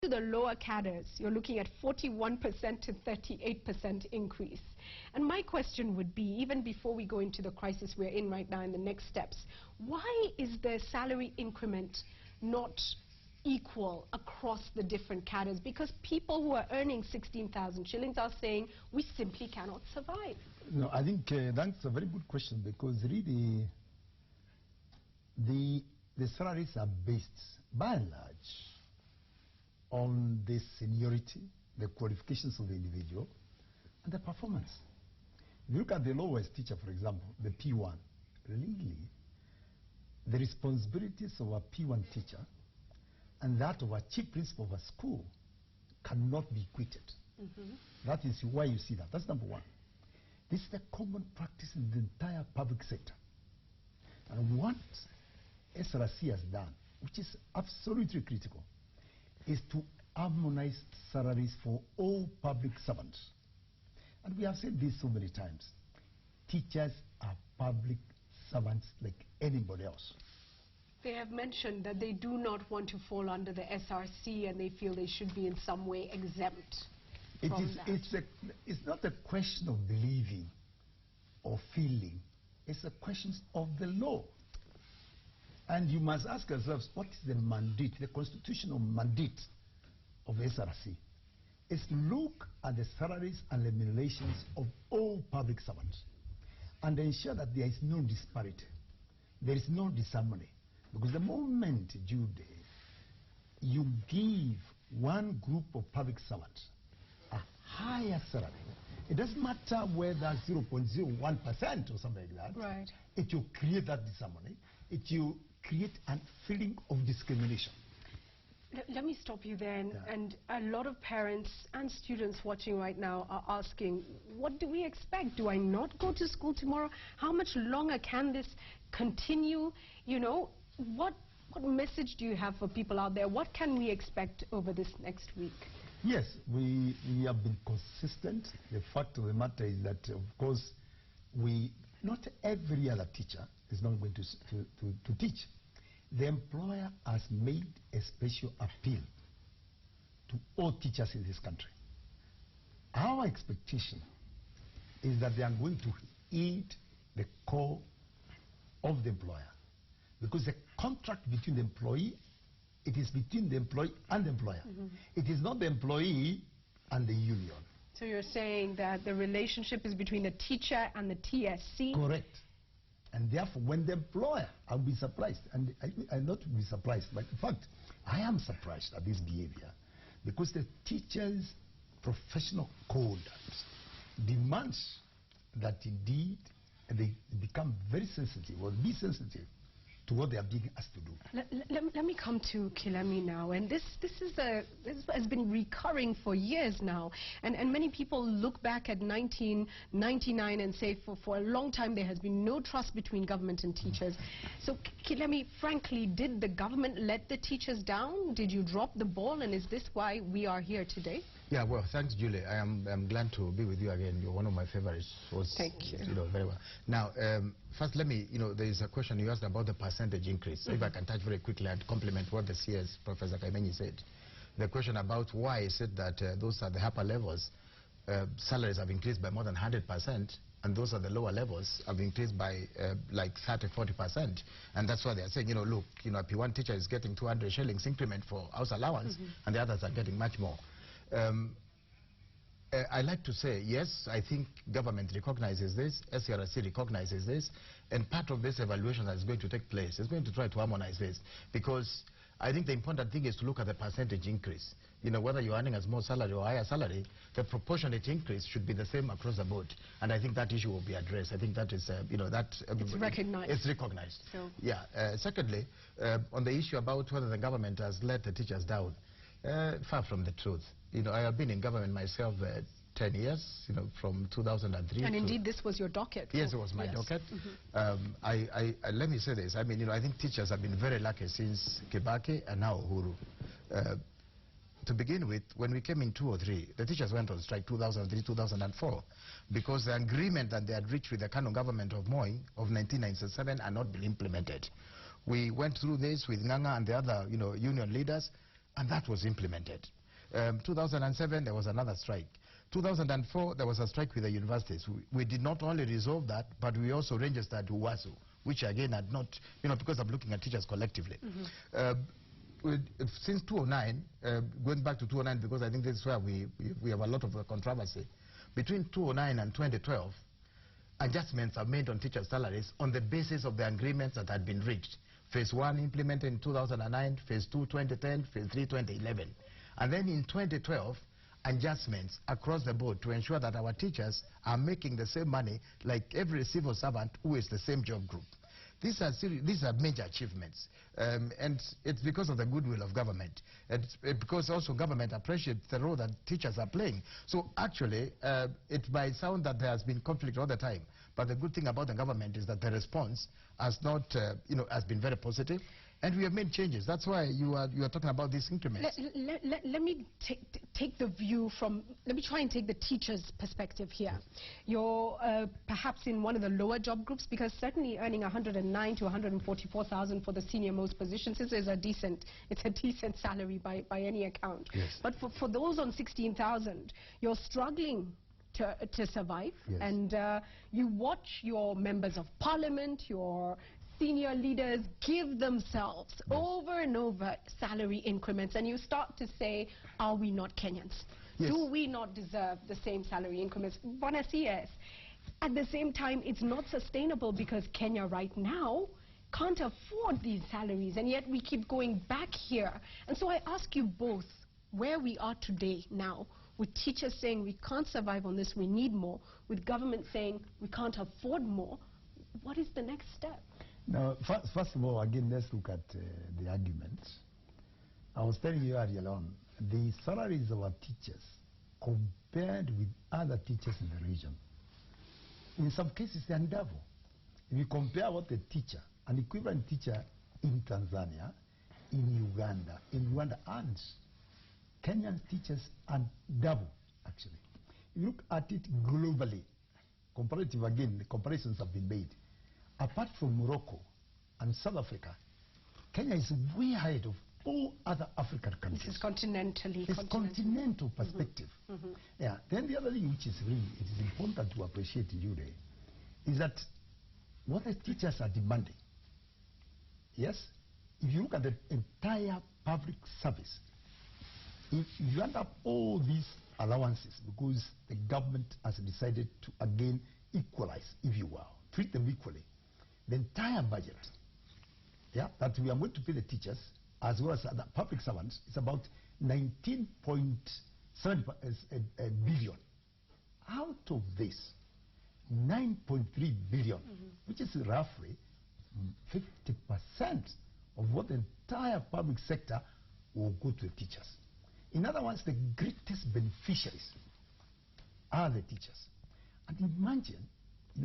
to the lower cadres, you're looking at 41% to 38% increase. And my question would be, even before we go into the crisis we're in right now and the next steps, why is the salary increment not equal across the different cadres? Because people who are earning 16,000 shillings are saying we simply cannot survive. No, I think that's a very good question, because really the salaries are based by and large on the seniority, the qualifications of the individual, and the performance. If you look at the lowest teacher, for example, the P1, really, the responsibilities of a P1 teacher and that of a chief principal of a school cannot be equated. That is why you see that. That's number one. This is the common practice in the entire public sector. And what SRC has done, which is absolutely critical, is to harmonize salaries for all public servants. And we have said this so many times. Teachers are public servants like anybody else. They have mentioned that they do not want to fall under the SRC and they feel they should be in some way exempt from that. It's not a question of believing or feeling. It's a question of the law. And you must ask yourselves, what is the mandate, the constitutional mandate of SRC? It's to look at the salaries and remunerations of all public servants and ensure that there is no disparity, there is no disharmony. Because the moment you give one group of public servants a higher salary, it doesn't matter whether 0.01% or something like that, right. It will create that disharmony. It will create a feeling of discrimination. Let me stop you there. And a lot of parents and students watching right now are asking, what do we expect? Do I not go to school tomorrow? How much longer can this continue? You know, what message do you have for people out there? What can we expect over this next week? Yes, we have been consistent. The fact of the matter is that, of course, not every other teacher is not going to teach. The employer has made a special appeal to all teachers in this country. Our expectation is that they are going to heed the call of the employer, because the contract between the employee, it is between the employee and the employer. It is not the employee and the union. So you're saying that the relationship is between the teacher and the TSC? Correct. And therefore, when the employer, I'll be surprised, and I'll not be surprised, but in fact, I am surprised at this behavior, because the teacher's professional code demands that indeed they become very sensitive, or be sensitive to what they are being asked to do. Let me come to Kilemi now, and this has been recurring for years now, and many people look back at 1999 and say for a long time there has been no trust between government and teachers. So Kilemi, frankly, did the government let the teachers down? Did you drop the ball, and is this why we are here today? Yeah, well, thanks, Julie. I'm glad to be with you again. You're one of my favorites. Thank you. You know, very well. Now, first, let me, there is a question you asked about the percentage increase. If I can touch very quickly and complement what the CS, Professor Kaimenyi, said. The question about why he said that those are the upper levels, salaries have increased by more than 100%, and those are the lower levels have increased by like 30–40%. And that's why they are saying, look, a P1 teacher is getting 200 shillings increment for house allowance, and the others are getting much more. I like to say, yes, I think government recognizes this, SRC recognizes this, and part of this evaluation that is going to take place is going to try to harmonize this, because I think the important thing is to look at the percentage increase. Whether you're earning a small salary or a higher salary, the proportionate increase should be the same across the board, and I think that issue will be addressed. I think that is, it's recognized. It's recognized. So. Yeah. Secondly, on the issue about whether the government has let the teachers down, far from the truth. I have been in government myself 10 years, from 2003. And indeed, this was your docket. Yes, it was my docket. Let me say this. I mean, I think teachers have been very lucky since Kibaki and now Uhuru. To begin with, when we came in 2003, the teachers went on strike 2003, 2004, because the agreement that they had reached with the Kano government of Moi of 1997 had not been implemented. We went through this with Nganga and the other, union leaders, and that was implemented. 2007, there was another strike. 2004, there was a strike with the universities. We did not only resolve that, but we also registered to WASU, which again had not, because I'm looking at teachers collectively. Since 2009, going back to 2009, because I think this is where we have a lot of controversy, between 2009 and 2012, adjustments are made on teacher salaries on the basis of the agreements that had been reached. Phase 1 implemented in 2009, Phase 2 2010, Phase 3 2011. And then in 2012, adjustments across the board to ensure that our teachers are making the same money like every civil servant who is the same job group. These are major achievements, and it's because of the goodwill of government, and because also government appreciates the role that teachers are playing. So actually, it might sound that there has been conflict all the time, but the good thing about the government is that the response has not, has been very positive. And we have made changes. That's why you are talking about these increments. Let me take the view from, let me try and take the teacher's perspective here. You're perhaps in one of the lower job groups, because certainly earning 109 to 144,000 for the senior most positions is a decent salary by any account. Yes. But for those on 16,000, you're struggling to survive. Yes. And you watch your members of parliament, your senior leaders give themselves over and over salary increments, and you start to say, are we not Kenyans? Yes. Do we not deserve the same salary increments? Bwana CS. At the same time, it's not sustainable, because Kenya right now can't afford these salaries, and yet we keep going back here. And so I ask you both, where we are today now, with teachers saying we can't survive on this, we need more, with government saying we can't afford more, what is the next step? Now, first of all, again, let's look at the arguments. I was telling you earlier on, the salaries of our teachers compared with other teachers in the region, in some cases, they are double. If you compare what a teacher, an equivalent teacher in Tanzania, in Uganda earns, Kenyan teachers are double, actually. If you look at it globally, comparative, again, the comparisons have been made. Apart from Morocco and South Africa, Kenya is way ahead of all other African countries. This is continental perspective. Yeah. Then the other thing which is really, it is important to appreciate today, is that what the teachers are demanding. Yes, if you look at the entire public service, if you end up all these allowances, because the government has decided to again equalize, if you will, treat them equally, the entire budget, that we are going to pay the teachers as well as the public servants is about 19.7 billion. Out of this, 9.3 billion, which is roughly 50% of what the entire public sector will go to the teachers. In other words, the greatest beneficiaries are the teachers. And imagine,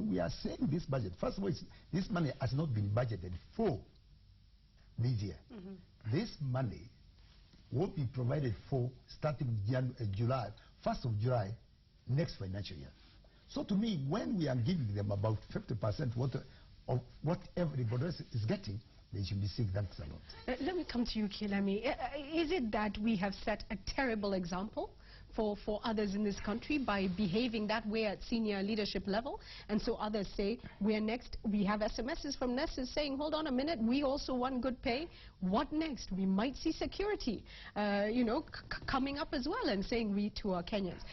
we are saying this budget, first of all, this money has not been budgeted for this year. This money will be provided for starting July, 1st of July, next financial year. So to me, when we are giving them about 50% of what everybody else is getting, they should be sick. That's a lot. Let me come to you, Kilemi. Is it that we have set a terrible example for others in this country by behaving that way at senior leadership level, and so others say we're next? We have SMSs from nurses saying, hold on a minute, we also want good pay. What next? We might see security coming up as well, and saying we too are Kenyans.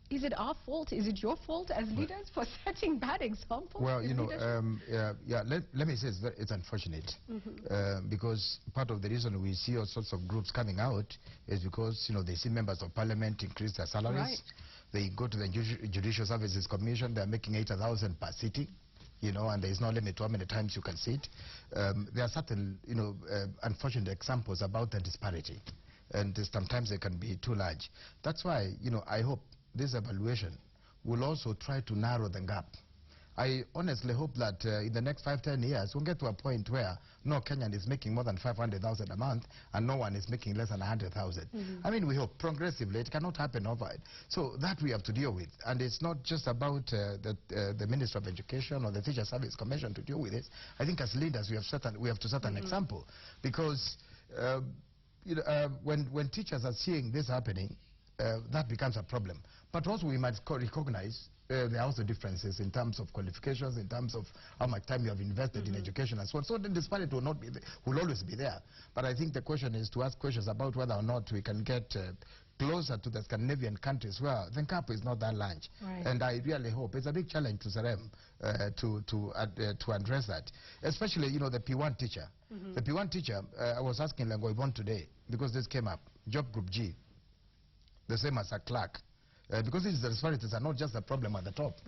Is it our fault? Is it your fault as leaders for setting bad examples? Well, let me say it's unfortunate, because part of the reason we see all sorts of groups coming out is because, they see members of parliament increase their salaries. Right. They go to the Judicial Services Commission, they're making 8,000 per sitting, and there is no limit to how many times you can sit. There are certain, unfortunate examples about the disparity, and sometimes they can be too large. That's why, I hope this evaluation will also try to narrow the gap. I honestly hope that in the next 5-10 years, we'll get to a point where no Kenyan is making more than 500,000 a month and no one is making less than 100,000. I mean, we hope progressively. It cannot happen overnight. So that we have to deal with. And it's not just about the Minister of Education or the Teacher Service Commission to deal with it. I think as leaders, we have to set an example. Because when teachers are seeing this happening, that becomes a problem. But also we must recognize there are also differences in terms of qualifications, in terms of how much time you have invested in education and so on. So the disparity will not be will always be there. But I think the question is to ask questions about whether or not we can get closer to the Scandinavian countries where the gap is not that large. Right. And I really hope it's a big challenge to Sarem to address that, especially the P1 teacher. The P1 teacher, I was asking Lengoibon today because this came up. Job group G, the same as a clerk. Because these disparities are not just a problem at the top.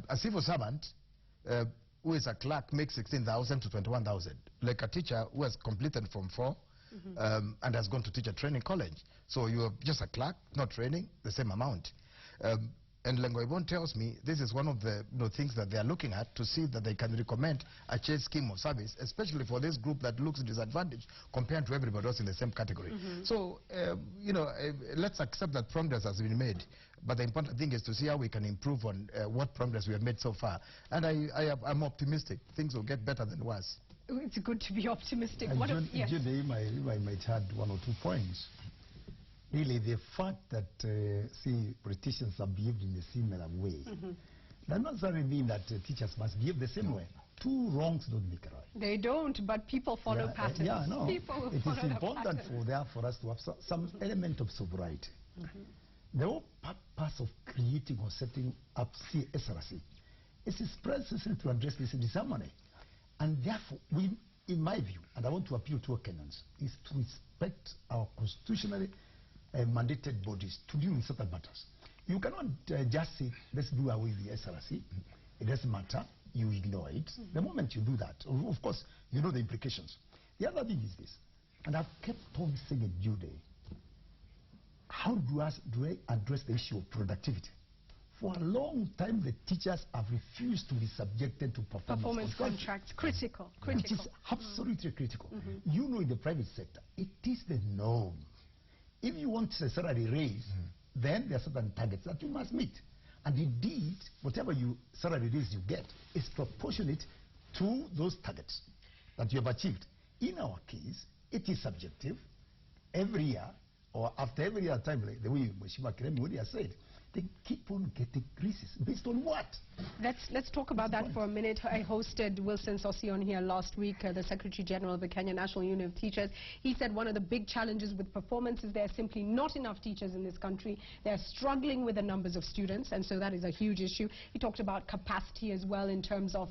A civil servant who is a clerk makes 16,000 to 21,000, like a teacher who has completed Form 4 and has gone to teacher training college. So you're just a clerk, not training, the same amount. And Lengoibon tells me this is one of the things that they are looking at to see that they can recommend a change scheme of service, especially for this group that looks disadvantaged compared to everybody else in the same category. So, let's accept that progress has been made. But the important thing is to see how we can improve on what progress we have made so far. And I'm optimistic. Things will get better than worse. It's good to be optimistic. Yes. I might add one or two points. Really, the fact that, politicians have behaved in a similar way, does not necessarily mean that teachers must behave the same way. Two wrongs don't make a right. They don't, but people follow patterns. It is important for us to have some element of sobriety. The whole purpose of creating or setting up SRC is precisely to address this disharmony. And therefore, we, in my view, and I want to appeal to our Kenyans, is to respect our constitutionally mandated bodies to deal with certain matters. You cannot just say, let's do away with the SRC. It doesn't matter. You ignore it. The moment you do that, of course, you know the implications. The other thing is this, and I've kept on saying it due day. How do I address the issue of productivity? For a long time, the teachers have refused to be subjected to performance contracts. Critical. Which is absolutely critical. You know, in the private sector, it is the norm. If you want a salary raise, then there are certain targets that you must meet. And indeed, whatever salary raise you get is proportionate to those targets that you have achieved. In our case, it is subjective. Every year, or after every year time, like the way Mwiria said, they keep on getting increases. Based on what? Let's talk about that for a minute. I hosted Wilson Sossi on here last week, the Secretary General of the Kenya National Union of Teachers. He said one of the big challenges with performance is there are simply not enough teachers in this country. They're struggling with the numbers of students, and so that is a huge issue. He talked about capacity as well in terms of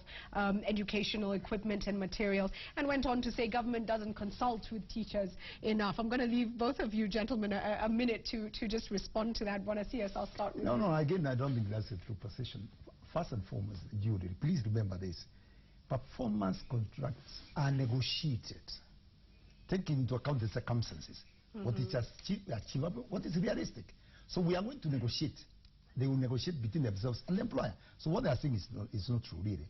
educational equipment and materials, and went on to say government doesn't consult with teachers enough. I'm going to leave both of you gentlemen a minute to just respond to that. Bonasias, I'll start with you. No, again, I don't think that's a true position. First and foremost, Judy, please remember this. Performance contracts are negotiated, taking into account the circumstances. What is achievable, what is realistic. So we are going to negotiate. They will negotiate between themselves and the employer. So what they are saying is not true, really.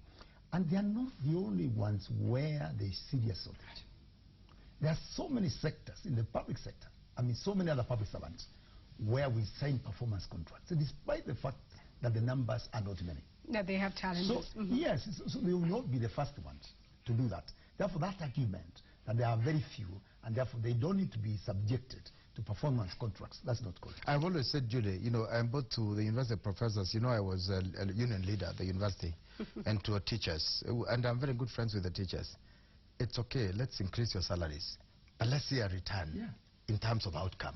And they are not the only ones where there is serious shortage. There are so many sectors in the public sector, so many other public servants, where we sign performance contracts, despite the fact that the numbers are not many. That they have challenges. So, yes, so they will not be the first ones to do that. Therefore, that argument that there are very few, and therefore they don't need to be subjected to performance contracts, that's not correct. I've always said, Julie, I'm both to the university professors, I was a union leader at the university, and to teachers, and I'm very good friends with the teachers. It's okay, let's increase your salaries, but let's see a return in terms of outcome.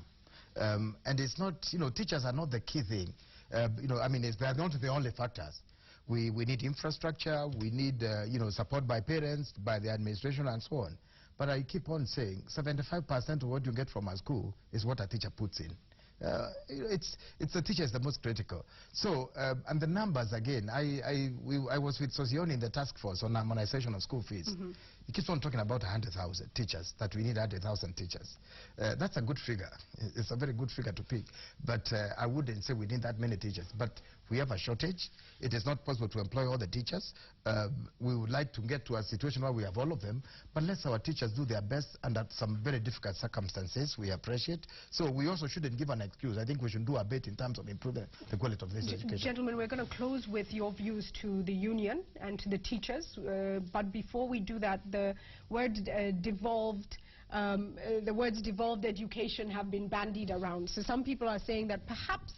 And it's not, teachers are not the key thing. They're not the only factors. We need infrastructure, we need, support by parents, by the administration, and so on. But I keep on saying 75% of what you get from a school is what a teacher puts in. It's the teacher is the most critical. So, and the numbers again, I was with Sosioni in the task force on harmonization of school fees. He keeps on talking about 100,000 teachers, that we need 100,000 teachers. That's a good figure. It's a very good figure to pick. But I wouldn't say we need that many teachers. But we have a shortage. It is not possible to employ all the teachers. We would like to get to a situation where we have all of them. But let our teachers do their best under some very difficult circumstances. We appreciate. So we also shouldn't give an excuse. I think we should do a bit in terms of improving the quality of this education. Gentlemen, we're going to close with your views to the union and to the teachers. But before we do that, the word devolved the words devolved education have been bandied around. So some people are saying that perhaps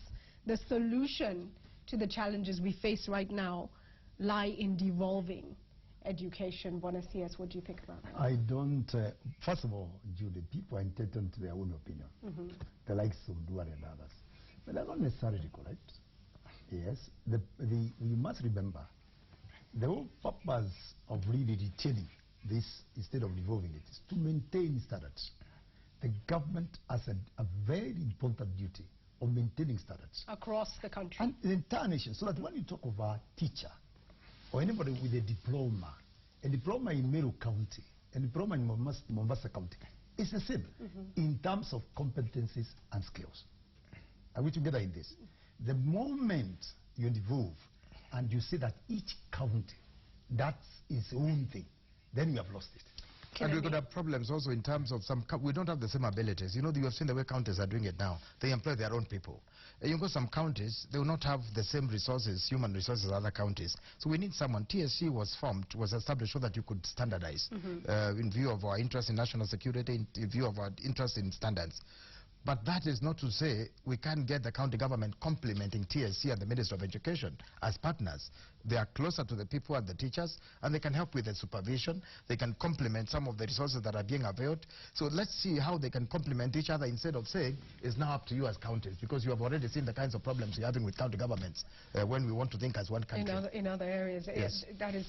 the solution to the challenges we face right now lie in devolving education. Buenos Dias, what do you think about that? I don't, first of all, Judy, people are entitled to their own opinion, the likes of Duar and others. But they're not necessarily correct. Yes, we must remember the whole purpose of really retaining this instead of devolving it is to maintain standards. The government has a very important duty of maintaining standards across the country and the entire nation, so that when you talk of a teacher or anybody with a diploma in Meru County, a diploma in Mombasa County, it's the same in terms of competencies and skills. Are we together in this? The moment you devolve and you say that each county, that's its own thing, then you have lost it. And we could have problems also in terms of we don't have the same abilities. You know, you have seen the way counties are doing it now. They employ their own people. You go some counties, they will not have the same resources, human resources, as other counties. So we need someone. TSC was established so that you could standardize in view of our interest in national security, in view of our interest in standards. But that is not to say we can't get the county government complementing TSC and the Ministry of Education as partners. They are closer to the people and the teachers, and they can help with the supervision. They can complement some of the resources that are being availed. So let's see how they can complement each other instead of saying it's now up to you as counties, because you have already seen the kinds of problems you're having with county governments when we want to think as one country. In other areas, yes. That is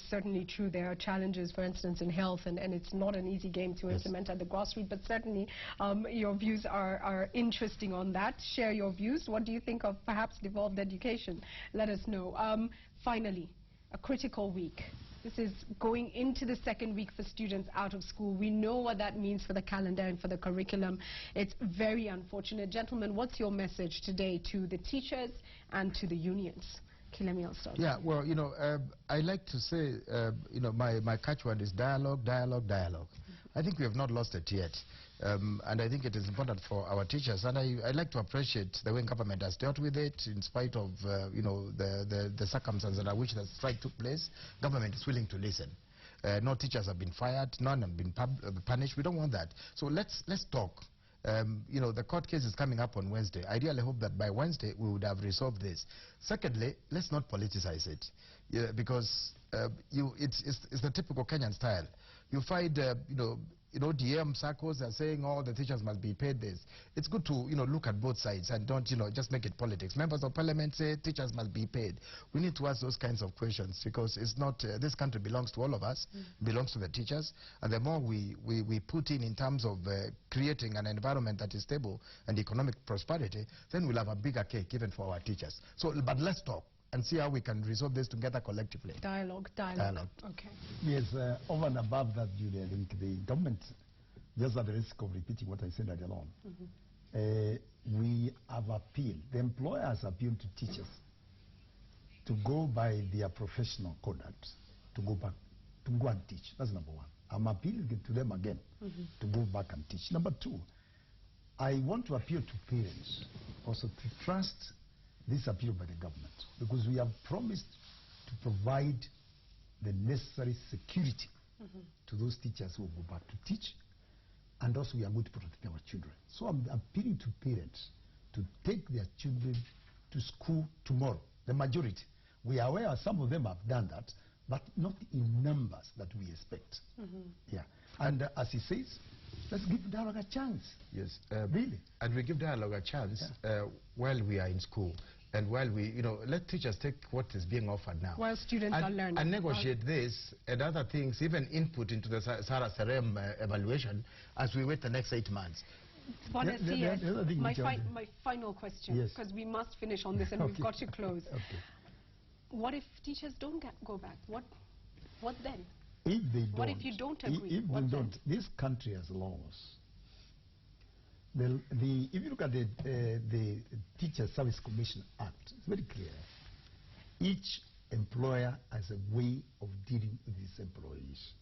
certainly true. There are challenges, for instance, in health, and it's not an easy game to implement at the grassroots, but certainly your views are interesting on that. Share your views. What do you think of perhaps devolved education? Let us know. Finally, a critical week. This is going into the second week for students out of school. We know what that means for the calendar and for the curriculum. It's very unfortunate. Gentlemen, what's your message today to the teachers and to the unions? Kilemi, I'll start. Yeah, well, you know, I like to say, you know, my catchword is dialogue, dialogue, dialogue. I think we have not lost it yet. And I think it is important for our teachers. And I like to appreciate the way government has dealt with it in spite of, you know, the circumstances under which the strike took place. Government is willing to listen. No teachers have been fired. None have been punished. We don't want that. So let's talk. You know, the court case is coming up on Wednesday. I really hope that by Wednesday we would have resolved this. Secondly, let's not politicize it, because it's the typical Kenyan style. You find, you know, DM circles are saying, oh, the teachers must be paid this. It's good to, you know, look at both sides and don't, you know, just make it politics. Members of parliament say teachers must be paid. We need to ask those kinds of questions, because it's not, this country belongs to all of us, belongs to the teachers. And the more we put in terms of creating an environment that is stable and economic prosperity, then we'll have a bigger cake even for our teachers. So, but let's talk and see how we can resolve this together collectively. Dialogue. Okay. Yes, over and above that, Julia, I think the government, just at the risk of repeating what I said earlier on, we have appealed, the employers appealed to teachers to go by their professional conduct, to go back, to go and teach. That's number one. I'm appealing to them again to go back and teach. Number two, I want to appeal to parents also to trust this appeal by the government, because we have promised to provide the necessary security to those teachers who will go back to teach, and also we are going to protect our children. So I'm appealing to parents to take their children to school tomorrow. The majority. We are aware some of them have done that, but not in numbers that we expect. Yeah. And as he says, let's give dialogue a chance. Yes. Really. And we give dialogue a chance while we are in school. And while we, you know, let teachers take what is being offered now. While students are learning. And negotiate this and other things, even input into the Sara Serem evaluation as we wait the next 8 months. My final question, because we must finish on this and we've got to close. What if teachers don't go back? What then? If they don't, what if you don't agree? If they don't, this country has laws. If you look at the Teacher Service Commission Act, it's very clear. Each employer has a way of dealing with his employees.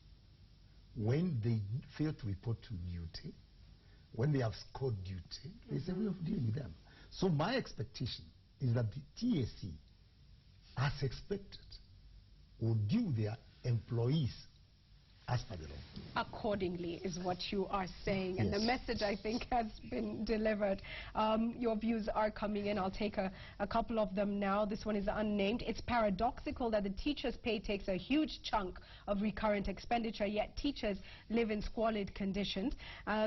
When they fail to report to duty, when they have scored duty, there's a way of dealing with them. So my expectation is that the TSC, as expected, will deal with their employees as per the law. Accordingly is what you are saying, and yes. the message, I think, has been delivered. Your views are coming in. I'll take a couple of them now. This one is unnamed. It's paradoxical that the teacher's pay takes a huge chunk of recurrent expenditure, yet teachers live in squalid conditions.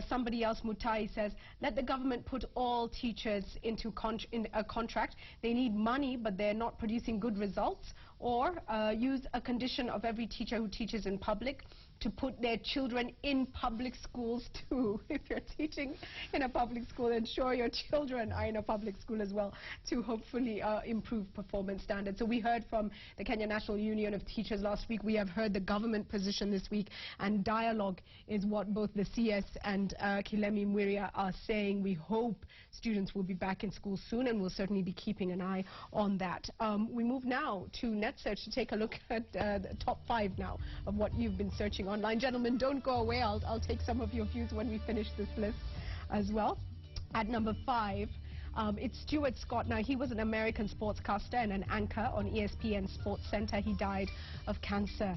Somebody else, Mutai, says, let the government put all teachers into in a contract. They need money, but they're not producing good results. Or use a condition of every teacher who teaches in public to put their children in public schools too. If you're teaching in a public school, ensure your children are in a public school as well to hopefully improve performance standards. So we heard from the Kenya National Union of Teachers last week. We have heard the government position this week, and dialogue is what both the CS and Kilemi Mwiria are saying. We hope students will be back in school soon, and we'll certainly be keeping an eye on that. We move now to NetSearch to take a look at the top 5 now of what you've been searching online. Gentlemen, don't go away. I'll take some of your views when we finish this list as well. At number 5, it's Stuart Scott. Now, he was an American sportscaster and an anchor on ESPN Sports Center. He died of cancer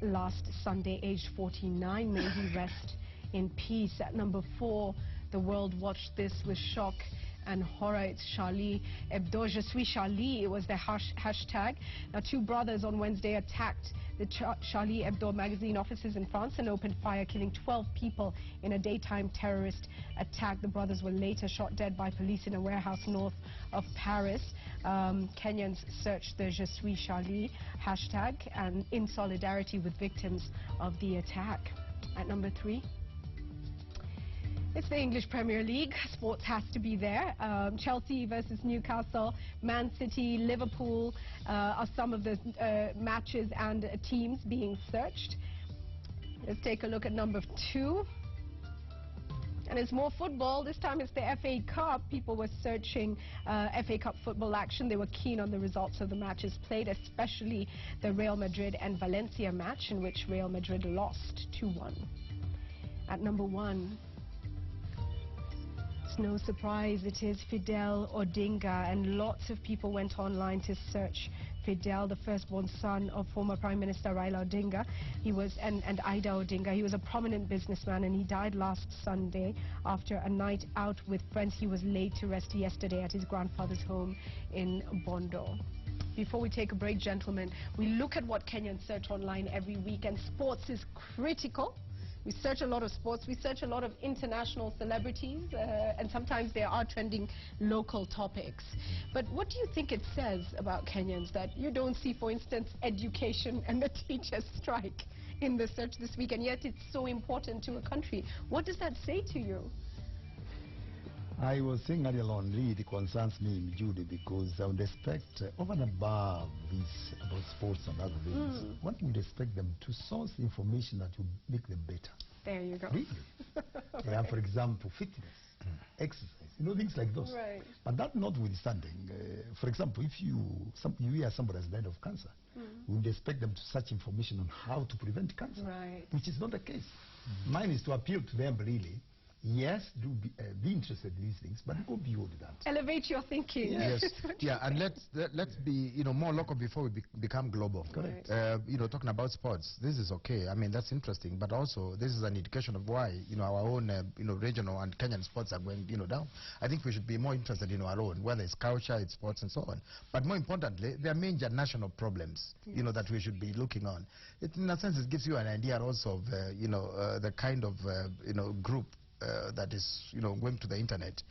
last Sunday, aged 49. May he rest in peace. At number 4, the world watched this with shock and horror. It's Charlie Hebdo. Je suis Charlie was the hashtag. Now, 2 brothers on Wednesday attacked the Charlie Hebdo magazine offices in France and opened fire, killing 12 people in a daytime terrorist attack. The brothers were later shot dead by police in a warehouse north of Paris. Kenyans Search the Je suis Charlie hashtag and in solidarity with victims of the attack. At number 3, it's the English Premier League. Sports has to be there. Chelsea versus Newcastle, Man City, Liverpool are some of the matches and teams being searched. Let's take a look at number 2. And it's more football. This time it's the FA Cup. People were searching FA Cup football action. They were keen on the results of the matches played, especially the Real Madrid and Valencia match, in which Real Madrid lost 2-1. At number 1, no surprise, it is Fidel Odinga, and lots of people went online to search Fidel, the firstborn son of former Prime Minister Raila Odinga. He was, and Ida Odinga. He was a prominent businessman, and he died last Sunday after a night out with friends. He was laid to rest yesterday at his grandfather's home in Bondo. Before we take a break, gentlemen, we look at what Kenyans search online every week, and sports is critical. We search a lot of sports, we search a lot of international celebrities, and sometimes there are trending local topics. But what do you think it says about Kenyans that you don't see, for instance, education and the teachers' strike in the search this week, and yet it's so important to a country? What does that say to you? I was saying earlier on, really, it concerns me, Judy, because I would expect, over and above this about sports and other things, one would expect them to source information that would make them better. There you go. Really? Yeah, for example, fitness, exercise, things like those. Right. But that notwithstanding, for example, if you hear somebody has died of cancer, we would expect them to search information on how to prevent cancer, right, which is not the case. Mine is to appeal to them, really. Yes, do be interested in these things, but go beyond that. Elevate your thinking. Yes, yeah, and let's be more local before we become global. Correct. Talking about sports, this is okay. I mean, that's interesting, but also this is an indication of why our own regional and Kenyan sports are going down. I think we should be more interested in our own, whether it's culture, it's sports, and so on. But more importantly, there are major national problems that we should be looking on. In a sense, it gives you an idea also of the kind of group that is going to the internet.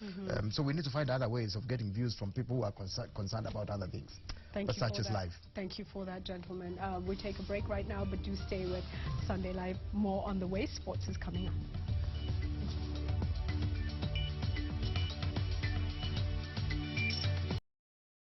So we need to find other ways of getting views from people who are concerned about other things. But such is life. Thank you for that, gentlemen. We take a break right now, but do stay with Sunday Live. More on the way. Sports is coming up.